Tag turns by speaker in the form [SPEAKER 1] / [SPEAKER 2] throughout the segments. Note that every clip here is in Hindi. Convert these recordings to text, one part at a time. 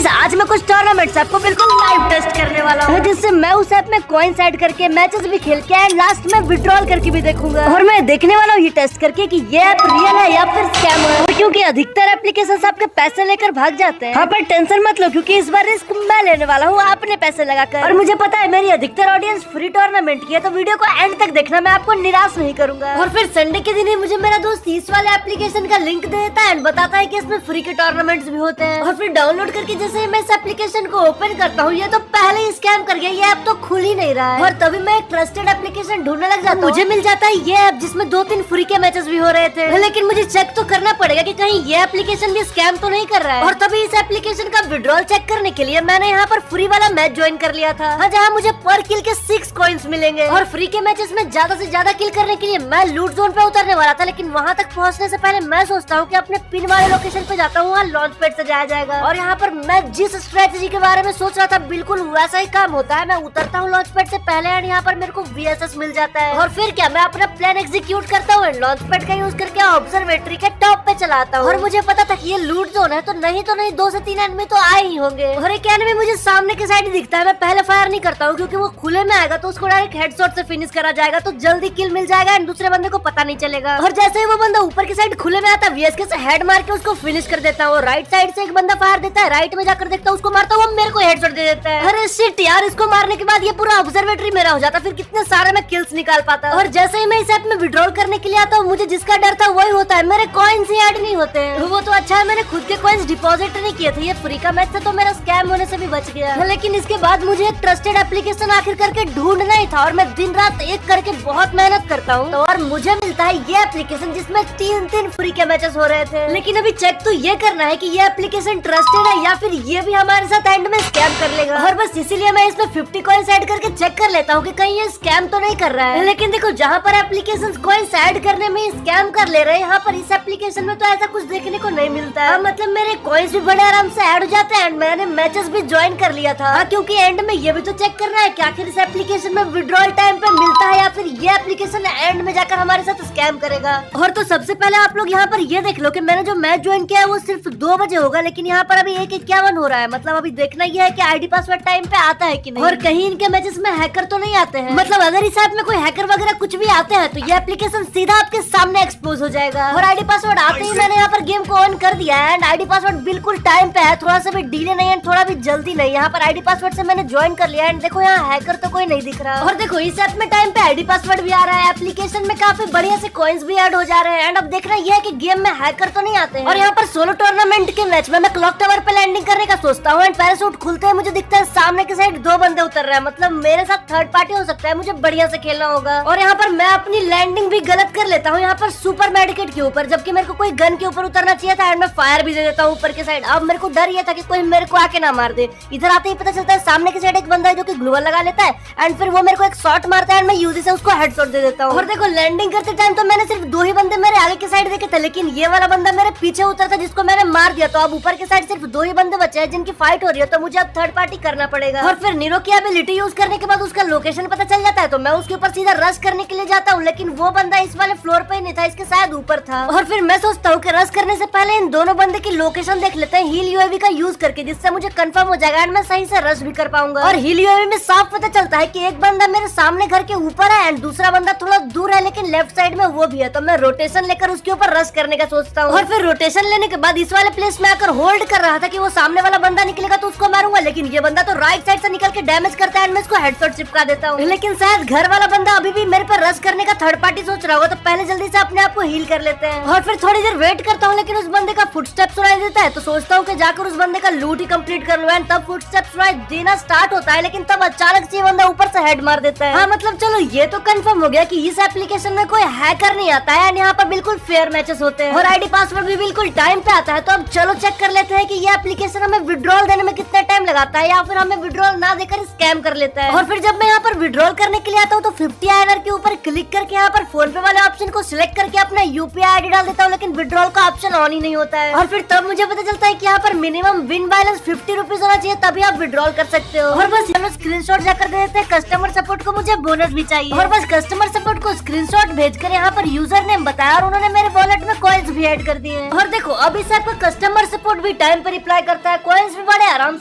[SPEAKER 1] गाइस आज मैं कुछ टूर्नामेंट्स आपको बिल्कुल लाइव टेस्ट करने वाला हूँ, जिससे मैं उस ऐप में कॉइन्स ऐड करके मैचेस भी खेल के एंड लास्ट में विड्रॉल करके भी देखूंगा। और मैं देखने वाला हूँ ये टेस्ट करके कि ये ऐप रियल है या फिर स्कैम है, क्योंकि अधिकतर एप्लीकेशन आपके पैसे लेकर भाग जाते हैं। हाँ पर टेंशन मत लो, क्योंकि इस बार रिस्क मैं लेने वाला हूँ अपने पैसे लगाकर। और मुझे पता है मेरी अधिकतर ऑडियंस फ्री टूर्नामेंट की है, तो वीडियो को एंड तक देखना, मैं आपको निराश नहीं करूंगा। और फिर संडे के दिन ही मुझे मेरा दोस्त इस वाले एप्लीकेशन का लिंक दे देता है एंड बताता है कि इसमें फ्री के टूर्नामेंट्स भी होते हैं। और फिर डाउनलोड करके जैसे ही मैं इस एप्लीकेशन को ओपन करता हूँ, ये तो पहले ही स्कैम कर गया, ये ऐप तो खुल ही नहीं रहा है। और तभी मैं एक ट्रस्टेड एप्लीकेशन ढूंढने लग जाता हूँ। मुझे मिल जाता है ये ऐप जिसमें 2-3 फ्री के मैचेस भी हो रहे थे, लेकिन मुझे चेक तो करना पड़ेगा कि कहीं ये एप्लीकेशन भी स्कैम तो नहीं कर रहा है। और तभी इस एप्लीकेशन का विड्रॉल चेक करने के लिए मैंने यहाँ पर फ्री वाला मैच ज्वाइन कर लिया था, जहाँ मुझे पर किल के 6 कॉइन्स मिलेंगे। और फ्री के मैचेस में ज्यादा से ज्यादा किल करने के लिए मैं लूट जोन पे उतरने वाला था, लेकिन वहाँ तक पहुँचने से पहले मैं सोचता हूँ कि अपने पिन वाले लोकेशन पे जाता हूँ, वहाँ लॉन्च पैड से जाया जाएगा। और यहाँ पर मैं जिस स्ट्रेटेजी के बारे में सोच रहा था बिल्कुल वैसा ही काम होता है। मैं उतरता हूँ लॉन्च पैड से पहले एंड यहाँ पर मेरे को VSS मिल जाता है। और फिर क्या, मैं अपना प्लान एग्जीक्यूट करता हूँ, लॉन्च पैड का यूज करके ऑब्जर्वेटरी के टॉप पे चलाता हूँ। और मुझे पता था कि ये लूट जोन है, तो नहीं 2 से 3 एनिमी तो आए ही होंगे। और एक एनिमी मुझे सामने के साइड दिखता है, मैं पहले फायर नहीं करता हूँ, क्योंकि वो खुले में आएगा तो उसको डायरेक्ट हेडशॉट से फिनिश करा जाएगा, तो जल्दी किल मिल जाएगा एंड दूसरे बंदे को पता नहीं चलेगा। और जैसे ही वो बंदा ऊपर की साइड खुले में आता है, VSK से हेड मार के उसको फिनिश कर देता हूँ। राइट साइड से एक बंदा फायर देता है, राइट में जाकर देखता हूँ, उसको मारता हूँ, मेरे को हेडशॉट दे देता है। अरे शिट यार, इसको मारने के बाद ये पूरा ऑब्जर्वेटरी मेरा हो जाता, फिर कितने सारे मैं किल्स निकाल पाता। और जैसे ही मैं इस ऐप में विड्रॉल करने के लिए आता हूँ, मुझे जिसका डर था वही होता है, मेरे कॉइन्स ही ऐड नहीं होते हैं। वो तो अच्छा है मैंने खुद के कॉइन्स डिपॉजिट नहीं किए थे, ये फ्री का मैच था तो मेरा स्कैम होने से भी बच गया। लेकिन इसके बाद मुझे एक ट्रस्टेड एप्लीकेशन आखिर करके ढूंढना ही था, और मैं दिन रात एक करके बहुत मेहनत करता हूँ, तो और मुझे मिलता है ये एप्लीकेशन जिसमें 3 फ्री के मैचेस हो रहे थे। लेकिन अभी चेक तो ये करना है कि ये एप्लीकेशन ट्रस्टेड है या फिर ये भी हमारे साथ एंड में स्कैम कर लेगा। और बस इसीलिए मैं इसमें 50 कॉइन्स ऐड करके चेक कर लेता हूँ कि कहीं ये स्कैम तो नहीं कर रहा है। लेकिन देखो, जहाँ पर एप्लीकेशन कॉइन्स ऐड करने में स्कैम कर ले रहे हैं, यहाँ पर इस एप्लीकेशन में तो ऐसा कुछ देखने को नहीं मिलता है। मतलब मेरे कॉइन्स भी बड़े आराम से ऐड हो जाते हैं, मैंने मैचेस भी ज्वाइन कर लिया था। क्योंकि एंड में ये भी तो चेक करना है कि आखिर इस एप्लीकेशन में विड्रॉल टाइम पे मिलता है या फिर ये एप्लीकेशन एंड में जाकर हमारे साथ स्कैम करेगा। और तो सबसे पहले आप लोग यहाँ पर ये देख लो कि मैंने जो मैच ज्वाइन किया है वो सिर्फ 2 बजे होगा, लेकिन यहाँ पर अभी 1:51 हो रहा है। मतलब अभी देखना ये है कि आईडी पासवर्ड टाइम पे आता है कि नहीं, और कहीं इनके मैचेस में हैकर तो नहीं आते हैं। मतलब अगर इस ऐप में कोई हैकर वगैरह कुछ भी आते हैं तो ये एप्लीकेशन सीधा आपके सामने एक्सपोज हो जाएगा। और आईडी पासवर्ड आते ही मैंने यहाँ पर गेम को ऑन कर दिया है एंड आईडी पासवर्ड बिल्कुल टाइम पे है, थोड़ा सा भी डिले नहीं है, थोड़ा भी जल्दी नहीं। यहाँ पर आईडी पासवर्ड से मैंने ज्वाइन कर लिया एंड देखो यहाँ हैकर तो कोई नहीं दिख रहा। और देखो इस ऐप में टाइम पे आईडी पासवर्ड भी आ रहा है, एप्लीकेशन में काफी बढ़िया से कॉइन्स भी ऐड हो जा रहे हैं एंड अब देखना यह है कि गेम में हैकर तो नहीं आते हैं। और यहाँ पर सोलो टूर्नामेंट के मैच में मैं क्लॉक टावर पे लैंडिंग करने का सोचता हूँ एंड पैराशूट खुलते हैं, मुझे दिखता है सामने की साइड 2 बंदे उतर रहे हैं। मतलब मेरे साथ थर्ड पार्टी हो सकता है, मुझे बढ़िया से खेलना होगा। और यहाँ पर मैं अपनी लैंडिंग भी गलत कर लेता हूँ, यहाँ पर सुपर मेडिकेट के ऊपर, जबकि मेरे को कोई गन के ऊपर उतरना चाहिए था एंड मैं फायर भी दे देता हूँ ऊपर के साइड। अब मेरे को डर ये था कि कोई मेरे को आके ना मार दे। इधर आते ही पता चलता है सामने की साइड एक बंदा है जो कि ग्लूवल लगा लेता है एंड फिर वो मेरे को एक शॉट मारता है एंड मैं यूजी से उसको हेडशॉट दे देता हूँ। और देखो लैंडिंग करते टाइम तो मैंने सिर्फ 2 ही बंदे मेरे आगे की साइड देखे थे, लेकिन ये वाला बंदा मेरे पीछे उतरता जिसको मैंने मार दिया। तो अब ऊपर की साइड सिर्फ 2 ही बंदे बचे हैं जिनकी फाइट हो रही है, तो मुझे अब थर्ड पार्टी करना पड़ेगा। और फिर नीरो की एबिलिटी यूज करने के बाद उसका लोकेशन पता चल जाता है, तो मैं उसके ऊपर सीधा रश करने के लिए जाता हूँ, लेकिन वो बंदा इस वाले फ्लोर पे ही नहीं था, इसके शायद ऊपर था। और फिर मैं सोचता हूँ कि रश करने से पहले इन दोनों बंदे की लोकेशन देख लेते हैं हील यूएवी का यूज करके, जिससे मुझे कंफर्म हो जाएगा एंड मैं सही से रश भी कर पाऊंगा। और हील यूएवी में साफ पता चलता है कि एक बंदा मेरे सामने घर के ऊपर है एंड दूसरा बंदा थोड़ा दूर है, लेकिन लेफ्ट साइड में वो भी है। तो मैं रोटेशन लेकर उसके ऊपर रश करने का सोचता हूँ। और फिर रोटेशन लेने के बाद इस वाले प्लेस में आकर होल्ड कर रहा था कि वो सामने वाला बंदा निकलेगा तो उसको मारूंगा, लेकिन ये बंदा तो राइट साइड से निकल के डैमेज करता है एंड मैं इसको हेडशॉट चिपका देता हूँ। लेकिन शायद घर वाला बंदा अभी भी मेरे पर रश करने का थर्ड पार्टी सोच रहा होगा, तो पहले जल्दी से अपने आप को हील कर लेते हैं। और फिर थोड़ी देर वेट करता हूँ, लेकिन उस बंदे का फुटस्टेप सुनाई देता है, तो सोचता हूँ कि जाकर उस बंदे का लूट ही कंप्लीट कर लूं एंड तब फुटस्टेप सुनाई देना स्टार्ट होता है, लेकिन तब अचानक से बंदा ऊपर से हेड मार देता है। हाँ मतलब चलो ये तो कंफर्म हो गया कि इस एप्लीकेशन में कोई हैकर नहीं आता है, यहाँ पर बिल्कुल फेयर मैचेस होते हैं और आईडी पासवर्ड भी बिल्कुल टाइम पे आता है। तो अब चलो चेक कर लेते हैं कि ये एप्लीकेशन हमें विड्रॉल देने में कितना टाइम लगाता है या फिर हमें विड्रॉल ना देकर स्कैम कर लेता है। और फिर जब मैं यहाँ पर विड्रॉल करने के लिए आता हूँ तो 50 INR के ऊपर क्लिक करके यहाँ पर फोन पे वाले ऑप्शन को सिलेक्ट करके अपना UPI ID डाल देता हूँ, लेकिन विड्रॉल का ऑप्शन ऑन ही नहीं होता है। और फिर तब मुझे पता चलता है कि यहाँ पर मिनिमम विन बैलेंस 50 रुपीज होना चाहिए, तभी आप विड्रॉल कर सकते हो। और बस हम स्क्रीनशॉट जाकर दे देते हैं कस्टमर सपोर्ट को, मुझे बोनस भी चाहिए। और बस कस्टमर सपोर्ट को स्क्रीनशॉट भेजकर यहाँ पर यूजर नेम बताया और उन्होंने मेरे वॉलेट में कॉइन्स भी ऐड कर दिए। और देखो अब इस ऐप का कस्टमर सपोर्ट भी टाइम पर रिप्लाई करता है, कॉइन्स भी बड़े आराम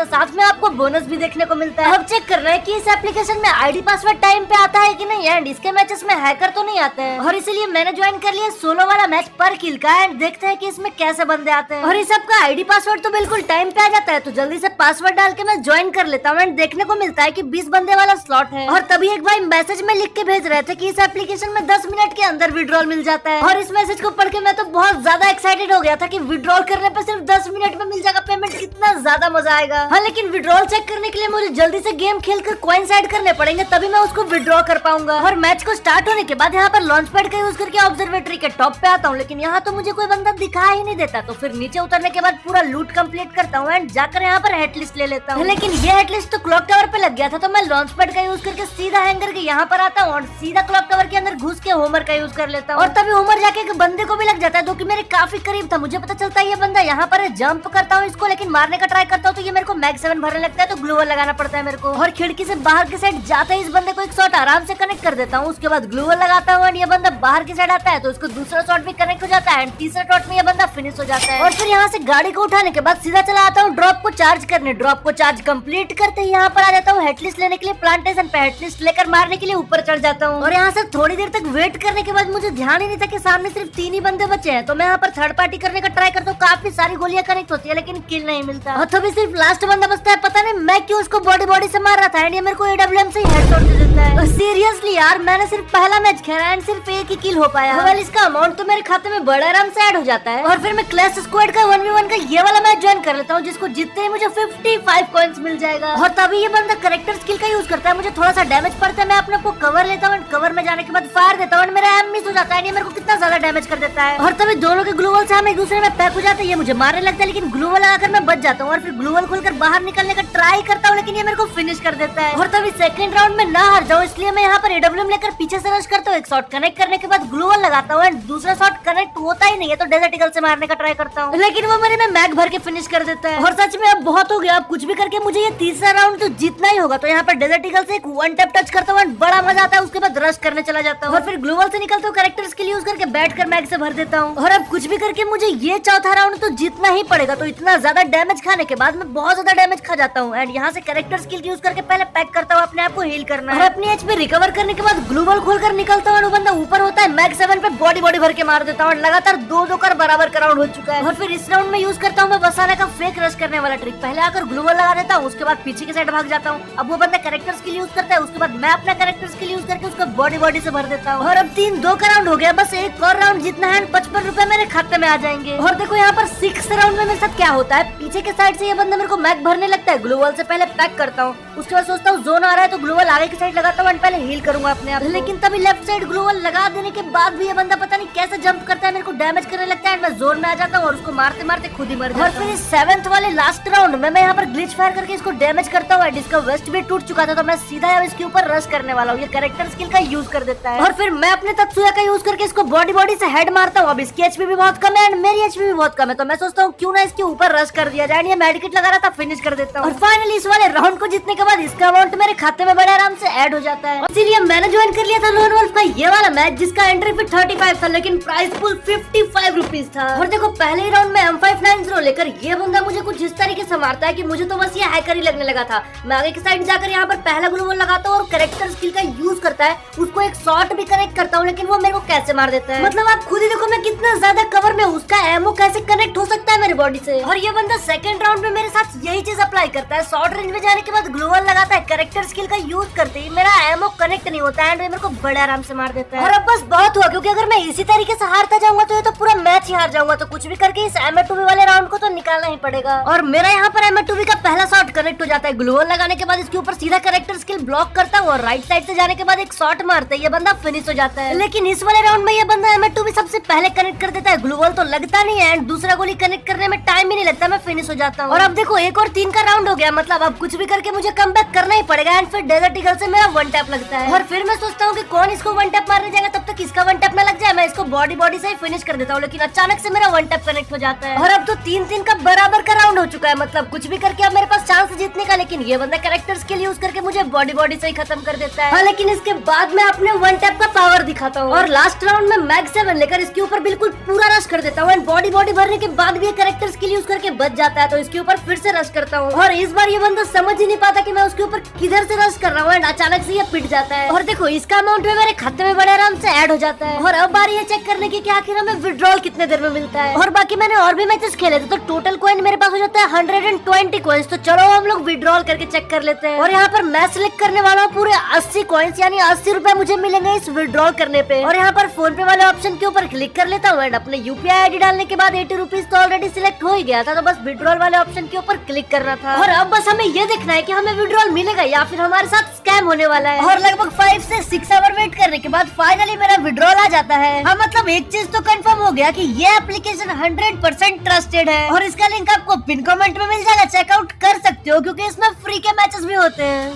[SPEAKER 1] हैं, साथ में आपको बोनस भी देखने को मिलता है। अब चेक कर रहे हैं कि इस एप्लीकेशन में आईडी पासवर्ड टाइम पे आता है कि नहीं, एंड इसके मैचेस में हैकर तो नहीं आते हैं, और इसीलिए मैंने ज्वाइन कर लिया सोलो वाला मैच पर किल का। एंड देखते हैं कि इसमें कैसे बंदे आते हैं, और इस सबका आईडी पासवर्ड तो बिल्कुल टाइम पे आ जाता है, तो जल्दी से पासवर्ड डाल के मैं ज्वाइन कर लेता हूँ। एंड देखने को मिलता है कि 20 बंदे वाला स्लॉट है, और तभी एक भाई मैसेज में लिख के भेज रहे थे कि इस एप्लीकेशन में 10 मिनट के अंदर विड्रॉल मिल जाता है। और इस मैसेज को पढ़ के मैं तो बहुत ज्यादा एक्साइटेड हो गया था कि विड्रॉल करने पे सिर्फ 10 मिनट में मिल जाएगा पेमेंट, कितना ज्यादा मजा आएगा। हाँ, लेकिन विड्रॉल चेक करने के लिए मुझे जल्दी से गेम खेलकर कॉइंस ऐड करने पड़ेंगे, तभी मैं उसको विड्रॉ कर पाऊंगा। और मैच को स्टार्ट होने के बाद यहाँ पर लॉन्च पैड का यूज करके ऑब्जर्वेटरी के टॉप पे आता हूँ, लेकिन यहाँ तो मुझे कोई बंदा दिखाई ही नहीं देता। तो फिर नीचे उतरने के बाद पूरा लूट कंप्लीट करता हूँ एंड जाकर यहाँ पर हेड लिस्ट ले लेता हूँ। लेकिन ये हेड लिस्ट तो क्लॉक टावर पे लग गया था, तो मैं लॉन्च पैड का यूज करके सीधा हैंगर के यहाँ पर आता हूँ और सीधा क्लॉक टावर के अंदर घुस के होमर का यूज कर लेता हूँ। और तभी होमर जाके एक बंदे को भी लग जाता है जो कि मेरे काफी करीब था। मुझे पता चलता है ये बंदा यहाँ पर जंप करता हूँ इसको, लेकिन मारने का ट्राई करता हूँ तो ये मेरे को मैग 7 भरने लगता है, तो ग्लूवल लगाना पड़ता है मेरे को। और खिड़की से बाहर की साइड जाते ही इस बंदे को एक शॉट आराम से कनेक्ट कर देता हूँ। उसके बाद ग्लूवल लगाता हूँ, ये बंदा बाहर की साइड आता है तो उसको दूसरा शॉट भी कनेक्ट हो जाता है, तीसरा शॉट में ये बंदा फिनिश हो जाता है। और फिर यहाँ से गाड़ी को उठाने के बाद सीधा चला आता हूँ ड्रॉप को चार्ज करने। ड्रॉप को चार्ज कंप्लीट करते ही यहाँ पर आ जाता हूँ हेडलिस्ट लेने के लिए प्लांटेशन पे। हेडलिस्ट लेकर मारने के लिए ऊपर चढ़ जाता हूँ, और यहाँ से थोड़ी देर तक वेट करने के बाद मुझे ध्यान ही नहीं था कि सामने सिर्फ 3 ही बंदे बचे हैं, तो मैं यहाँ पर थर्ड पार्टी करने का ट्राई करता हूँ। काफी सारी गोलियां कनेक्ट होती है लेकिन किल नहीं मिलता, और तभी सिर्फ लास्ट बंदा बचता है। पता नहीं मैं क्यों उसको बॉडी से मार रहा था, एंड ये मेरे को एडब्ल्यूएम से ही हेडशॉट दे देता है। सीरियसली यार, मैंने सिर्फ पहला मैच खेला एंड सिर्फ एक ही किल हो पाया। वेल, इसका अमाउंट तो मेरे खाते में बड़ा आराम से ऐड हो जाता है। और फिर मैं क्लैश स्क्वाड का 1v1 का ये वाला मैच ज्वाइन कर लेता हूँ, जिसको जीतते ही मुझे 55 कॉइंस मिल जाएगा। और तभी ये बंदा कैरेक्टर स्किल का यूज करता है, मुझे थोड़ा सा डैमेज पड़ता है, मैं अपने को कवर लेता हूँ, कवर में जाने के बाद फायर देता हूँ, मेरा एम मिस हो जाता है, ये मेरे को कितना ज्यादा डैमेज कर देता है। और तभी दोनों के ग्लूवल से हम एक दूसरे में पैक हो जाते हैं, ये मुझे मारने लगता है लेकिन ग्लूवल लगाकर मैं बच जाता हूँ। और फिर ग्लूवल खोलकर बाहर निकलने का ट्राई करता हूँ, लेकिन ये मेरे को फिनिश कर देता है। और तभी सेकंड राउंड में ना हार जाऊँ इसलिए मैं यहाँ पर एडब्ल्यूएम लेकर पीछे से रश करता हूँ। एक शॉट कनेक्ट करने के बाद ग्लूवल लगाता हूँ एंड दूसरा शॉट कनेक्ट होता ही नहीं है, तो डेजर्ट ईगल से मारने का ट्राई करता हूँ, लेकिन वो मेरे में मैग भर के फिनिश कर देता है। और सच में अब बहुत हो गया, अब कुछ भी करके मुझे ये तीसरा राउंड तो जीतना ही होगा। तो यहाँ पर डेजर्ट ईगल से एक वन टैप टच करता हूँ, बड़ा मजा आता है। उसके बाद रश करने चला जाता हूँ और फिर ग्लूवल से निकलता हूँ, कैरेक्टर स्किल यूज करके बैठ कर मैग से भर देता हूँ। और अब कुछ भी करके मुझे ये चौथा राउंड तो जीतना ही पड़ेगा। तो इतना ज्यादा डैमेज खाने के बाद मैं बहुत ज्यादा डैमेज खा जाता हूँ, एंड यहाँ से कैरेक्टर स्किल यूज करके पहले पैक करता हूँ, अपने आप को हील करना है। और अपनी एचपी रिकवर करने के बाद ग्लूवल खोलकर निकलता हूँ, वो बंदा ऊपर होता है, मैग 7 पे बॉडी भर के मार देता हूँ। लगातार 2-2 कर बराबर का राउंड हो चुका है। और फिर इस राउंड में यूज करता हूँ मैं वसाना का फेक रश करने वाला ट्रिक। पहले आकर ग्लूवल लगा देता हूँ, उसके बाद पीछे की साइड भाग जाता हूँ। अब वो बंदा कैरेक्टर स्किल यूज करता है, उसके बाद मैं अपना कैरेक्टर स्किल यूज करके उसको बॉडी से भर देता हूँ। और अब 3-2 का राउंड हो गया, बस एक और राउंड जीतना है, 55 रुपए मेरे खाते में आ जाएंगे। और देखो यहाँ पर 6 राउंड में मेरे साथ क्या होता है, पीछे के साइड से ये बंदा मेरे को मैग भरने लगता है। ग्लूवल से पहले पैक करता हूँ, उसके बाद सोचता हूँ जोन आ रहा है तो ग्लूवल आगे की साइड लगाता हूँ, पहले हील करूंगा अपने आप। लेकिन तभी लेफ्ट साइड ग्लूवल लगा देने के बाद भी ये बंदा पता नहीं कैसे जंप करता है, मेरे को डैमेज करने लगता है, मैं जोन में आ जाता हूँ और उसको मारते मारते खुद ही मर जाता हूँ। और फिर इस 7th वाले लास्ट राउंड में मैं यहाँ पर ग्लिच फायर करके इसको डैमेज करता हूँ। इसका वेस्ट भी टूट चुका था, तो मैं सीधा इसके ऊपर रश करने वाला हूँ। ये कैरेक्टर स्किल का यूज कर देता है, और फिर मैं अपने तत्सुया का यूज करके इसको बॉडी से हेड मारता हूँ। अब इसकी एचपी भी बहुत कम है एंड मेरी एचपी भी बहुत कम है, तो मैं सोचता हूँ क्यों ना इसके ऊपर रश कर दिया जाए। ये मेडिकेट लगा रहा था, फिनिश कर देता हूँ। और फाइनली इस वाले राउंड को जीतने के बाद इसका अमाउंट मेरे खाते में बड़े आराम से ऐड हो जाता है। इसीलिए मैंने ज्वाइन कर लिया था लोन वोल्फ का ये वाला मैच, जिसका एंट्री फी 35 था लेकिन प्राइस पुल 55 रुपीज था। और देखो पहले ही राउंड में M590 लेकर ये बंदा मुझे कुछ इस तरीके से मारता है कि मुझे तो बस ये हैकर ही लगने लगा था। मैं आगे की साइड जाकर यहाँ पर पहला ग्लूवल लगाता हूँ और कैरेक्टर स्किल का यूज करता है, उसको एक शॉट भी कनेक्ट करता हूँ, लेकिन वो मेरे को कैसे मार देता है। मतलब आप खुद ही देखो मैं कितना ज्यादा कवर में, उसका एमओ कैसे कनेक्ट हो सकता है मेरी बॉडी से। और ये बंदा सेकंड राउंड में मेरे साथ यही चीज अप्लाई करता है, शॉर्ट रेंज में जाने के बाद ग्लूवल लगाता है, कैरेक्टर स्किल का यूज करते ही मेरा एमओ कनेक्ट नहीं होता है, मेरे को बड़े आराम से मार देता है। और अब बस बहुत हुआ, क्योंकि अगर मैं इसी तरीके से हारता जाऊंगा तो ये तो पूरा मैच ही हार जाऊंगा। तो कुछ भी करके इस M2V वाले राउंड को तो निकालना ही पड़ेगा। और मेरा यहाँ पर M2V का पहला शॉट कनेक्ट हो जाता है। ग्लूवल लगाने के बाद इसके ऊपर सीधा कैरेक्टर स्किल ब्लॉक करता हूँ और राइट साइड से जाने के बाद एक शॉट मारता है, ये बंदा फिनिश हो जाता है। लेकिन इस वाले राउंड में ये बंदा M2V सबसे पहले कनेक्ट कर देता है, ग्लूवल तो लगता नहीं है एंड दूसरा गोली कनेक्ट करने में टाइम ही नहीं लगता, मैं फिनिश हो जाता हूँ। और अब देखो 1 और 3 का राउंड हो गया, मतलब अब कुछ भी करके मुझे कमबैक करना ही पड़ेगा। एंड फिर डेजर्ट ईगल से मेरा वन टैप लगता है, और फिर मैं सोचता हूँ कि कौन इसको वन टैप मारने जाएगा, तब तक इसका वन टैप न लग जाए, मैं इसको बॉडी से ही फिनिश कर देता हूँ। लेकिन अचानक से मेरा वन टैप कनेक्ट हो जाता है, और अब तो 3-3 का बराबर का राउंड हो चुका है, मतलब कुछ भी करके अब मेरे पास चांस जीतने का। लेकिन ये बंदा कैरेक्टर स्किल यूज करके मुझे बॉडी से ही खत्म कर देता है। हाँ, लेकिन इसके बाद मैं अपने वन टैप का पावर दिखाता हूँ और लास्ट राउंड में मैग 7 लेकर इसके ऊपर बिल्कुल पूरा रश कर देता हूँ। बॉडी भरने के बाद भी कैरेक्टर स्किल यूज करके बच जाता है, तो इसके ऊपर फिर से रश करता हूँ। और इस बार ये बंदा समझ ही नहीं पाता कि मैं उसके ऊपर किधर से रश कर रहा हूँ, एंड अचानक से ये पिट जाता है। और देखो इसका अमाउंट में मेरे खाते में बड़े आराम से ऐड हो जाता है। और अब बारी है चेक करने की कि आखिर हमें विड्रॉल कितने देर में मिलता है। और बाकी मैंने और भी मैचेस खेले थे, तो टोटल कॉइन मेरे पास हो जाता है 120 कॉइन्स। तो चलो हम लोग विड्रॉल करके चेक कर लेते हैं। और यहाँ पर मैं सिलेक्ट करने वाला हूँ पूरे 80 कॉइन्स, यानी 80 रुपए मुझे मिलेंगे इस विड्रॉल करने पे। और यहाँ पर फोन पे वाले ऑप्शन के ऊपर क्लिक कर लेता हूँ, एंड अपने यूपीआई आईडी डालने के बाद 80 रुपीज तो ऑलरेडी सिलेक्ट हो ही गया था, तो बस विड्रॉल वाले ऑप्शन के ऊपर क्लिक करना था। और अब बस हमें ये देखना है कि हमें विड्रॉल मिलेगा या फिर हमारे साथ स्कैम होने वाला है। और लगभग 5 से 6 आवर वेट करने के बाद फाइनली मेरा विड्रॉल आ जाता है। हाँ, मतलब एक चीज तो कंफर्म हो गया कि ये एप्लीकेशन 100% ट्रस्टेड है। और इसका लिंक आपको पिन कमेंट में मिल जाएगा, चेकआउट कर सकते हो क्योंकि इसमें फ्री के मैचेस भी होते हैं।